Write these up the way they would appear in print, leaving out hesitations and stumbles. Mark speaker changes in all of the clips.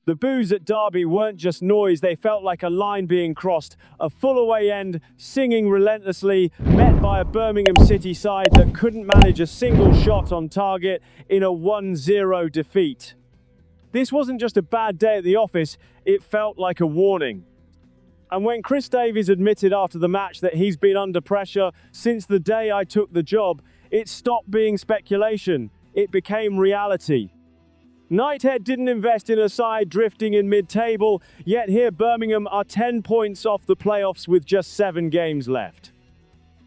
Speaker 1: The boos at Derby weren't just noise, they felt like a line being crossed, a full away end, singing relentlessly, met by a Birmingham City side that couldn't manage a single shot on target in a 1-0 defeat. This wasn't just a bad day at the office, it felt like a warning. And when Chris Davies admitted after the match that he's been under pressure since the day I took the job, it stopped being speculation, it became reality. Knighthead didn't invest in a side drifting in mid-table, yet here Birmingham are 10 points off the playoffs with just 7 games left.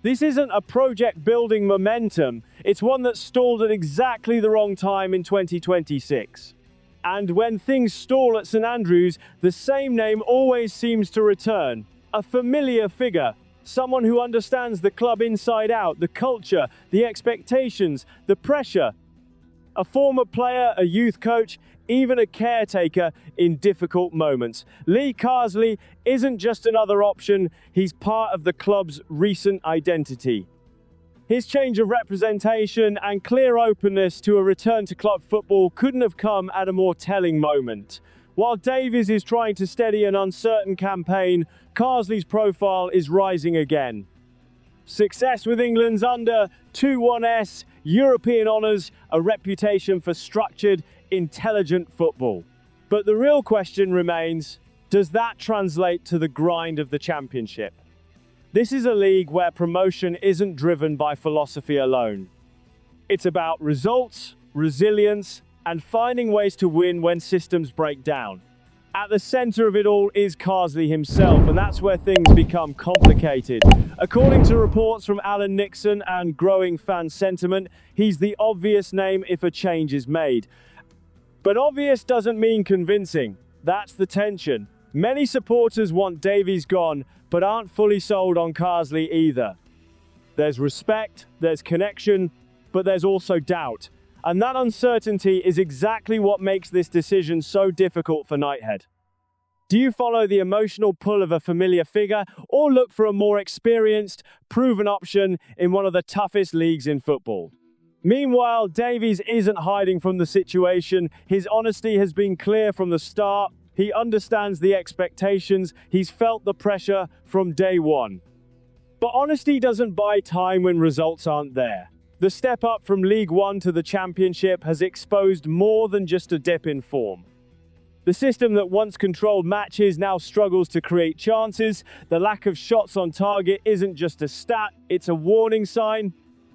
Speaker 1: This isn't a project building momentum, it's one that stalled at exactly the wrong time in 2026. And when things stall at St Andrews, the same name always seems to return. A familiar figure, someone who understands the club inside out, the culture, the expectations, the pressure. A former player, a youth coach, even a caretaker in difficult moments. Lee Carsley isn't just another option, he's part of the club's recent identity. His change of representation and clear openness to a return to club football couldn't have come at a more telling moment. While Davies is trying to steady an uncertain campaign, Carsley's profile is rising again. Success with England's under-21s, European honours, a reputation for structured, intelligent football. But the real question remains, does that translate to the grind of the Championship? This is a league where promotion isn't driven by philosophy alone. It's about results, resilience, and finding ways to win when systems break down. At the centre of it all is Carsley himself, and that's where things become complicated. According to reports from Alan Nixon and growing fan sentiment, he's the obvious name if a change is made. But obvious doesn't mean convincing. That's the tension. Many supporters want Davies gone, but aren't fully sold on Carsley either. There's respect, there's connection, but there's also doubt. And that uncertainty is exactly what makes this decision so difficult for Knighthead. Do you follow the emotional pull of a familiar figure, or look for a more experienced, proven option in one of the toughest leagues in football? Meanwhile, Davies isn't hiding from the situation. His honesty has been clear from the start. He understands the expectations. He's felt the pressure from day one. But honesty doesn't buy time when results aren't there. The step up from League One to the Championship has exposed more than just a dip in form. The system that once controlled matches now struggles to create chances. The lack of shots on target isn't just a stat, it's a warning sign.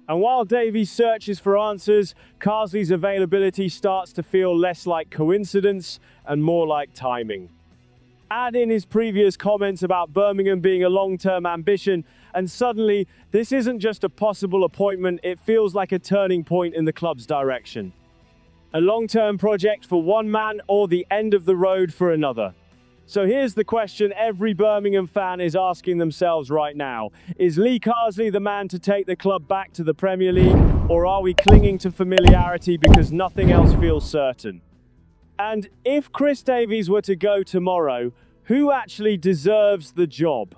Speaker 1: And while Davies searches for answers, Carsley's availability starts to feel less like coincidence and more like timing. Add in his previous comments about Birmingham being a long-term ambition, and suddenly, this isn't just a possible appointment, it feels like a turning point in the club's direction. A long-term project for one man or the end of the road for another. So here's the question every Birmingham fan is asking themselves right now. Is Lee Carsley the man to take the club back to the Premier League, or are we clinging to familiarity because nothing else feels certain? And if Chris Davies were to go tomorrow, who actually deserves the job?